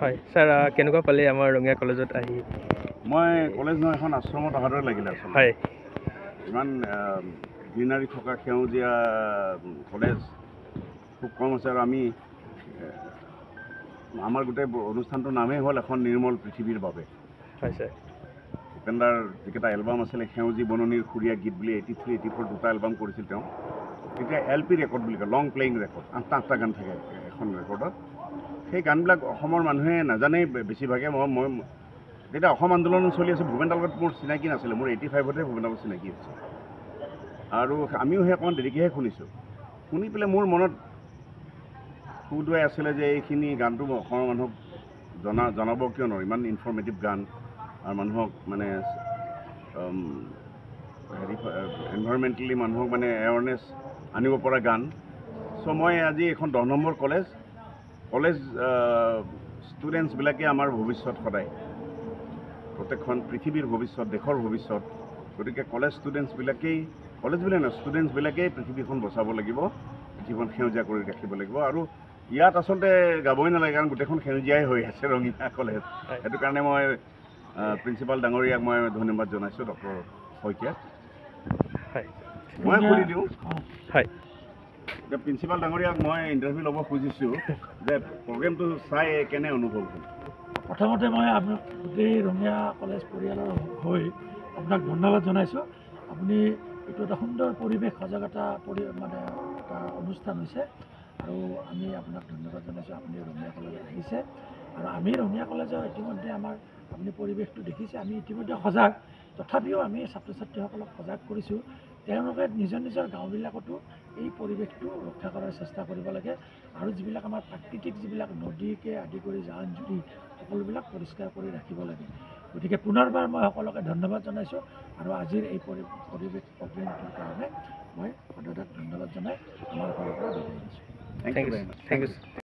হয় স্যাৰ কেনেকুৱা পালে আমাৰ ৰঙিয়া কলেজত আহি মই কলেজ নহয় এখন আশ্ৰমত অহাৰ দৰে লাগিলে আচলতে হয় ইমান গ্ৰীনাৰী থকা সেউজীয়া কলেজ খুব কম আছে আৰু আমি আমাৰ গোটেই অনুষ্ঠানটোৰ নামেই হ'ল এখন নিৰ্মল পৃথিৱীৰ বাবে হয় স্যাৰ ভূপেন্দাৰ যিকেইটা এলবাম আছিলে সেউজী বননিৰ সুৰীয়া গীত বুলি 83, 84 দুটা এলবাম কৰিছিল তেওঁ তেতিয়া LP ৰেকৰ্ড বুলি কয় লং প্লেয়িং ৰেকৰ্ড 8টা গান থাকে এখন ৰেকৰ্ডত সেই গানবিলাক অসমৰ মানুহে নাজানেই বেছিভাগে মই যেতিয়া অসম আন্দোলন চলি আছে ভূপেন্দাৰ লগত মোৰ চিনাকি নাছিলে মোৰ 85তে ভূপেন্দাৰ লগত চিনাকি হৈছে আৰু আমিও সেই অকণমান দেৰিকৈহে শুনিছোঁ শুনি পেলাই মোৰ মনত সুদুৱাই আছিলে যে এইখিনি গানটো অসমৰ মানুহক জনাব কিয় নোৱাৰোঁ ইমান ইনফৰ্মেটিভ গান আৰু মানুহক মানে হেৰি এনভাইৰমেণ্টেলি মানুহক মানে এৱাৰনেছ আনিব পৰা গান চ' মই আজি এখন 10 নম্বৰ কলেজ ষ্টুডেণ্টছবিলাকে আমাৰ ভৱিষ্যত সদায় প্ৰত্যেকখন পৃথিৱীৰ ভৱিষ্যত দেশৰ ভৱিষ্যত গতিকে ষ্টুডেণ্টছবিলাকেই পৃথিৱীখন বচাব লাগিব পৃথিৱীখন সেউজীয়া কৰি ৰাখিব লাগিব আৰু ইয়াত আচলতে গাবই নালাগে কাৰণ গোটেইখন সেউজীয়াই হৈ আছে ৰঙিয়া কলেজ সেইটো কাৰণে মই প্ৰিন্সিপাল ডাঙৰীয়াক মই ধন্যবাদ জনাইছোঁ ডক্টৰ শইকীয়াক হয় মই সুধি দিওঁ হয় এতিয়া প্ৰিন্সিপাল ডাঙৰীয়াক মই ইণ্টাৰভিউ ল'ব খুজিছোঁ যে প্ৰগ্ৰেমটো চাই কেনে অনুভৱ হ'ল প্ৰথমতে মই আপোনাক গোটেই ৰঙিয়া কলেজ পৰিয়ালৰ হৈ আপোনাক ধন্যবাদ জনাইছোঁ আপুনি এইটো এটা সুন্দৰ পৰিৱেশ সজাগতা মানে এটা অনুষ্ঠান হৈছে আৰু আমি আপোনাক ধন্যবাদ জনাইছোঁ আপুনি ৰঙিয়া কলেজত আহিছে আৰু আমি ৰঙিয়া কলেজৰ ইতিমধ্যে আমাৰ আপুনি পৰিৱেশটো দেখিছে আমি ইতিমধ্যে সজাগ তথাপিও আমি ছাত্ৰ ছাত্ৰীসকলক সজাগ কৰিছোঁ তেওঁলোকে নিজৰ গাঁওবিলাকতো এই পৰিৱেশটো ৰক্ষা কৰাৰ চেষ্টা কৰিব লাগে আৰু যিবিলাক আমাৰ প্ৰাকৃতিক যিবিলাক নদীকে আদি কৰি জান জুৰি সকলোবিলাক পৰিষ্কাৰ কৰি ৰাখিব লাগে গতিকে পুনৰবাৰ মই সকলোকে ধন্যবাদ জনাইছোঁ আৰু আজিৰ এই পৰিৱেশ প্ৰগ্ৰেমটোৰ কাৰণে মই সদায় ধন্যবাদ জনাই আমাৰ ঘৰৰ পৰা বিদায় দিছোঁ thank you very much thank U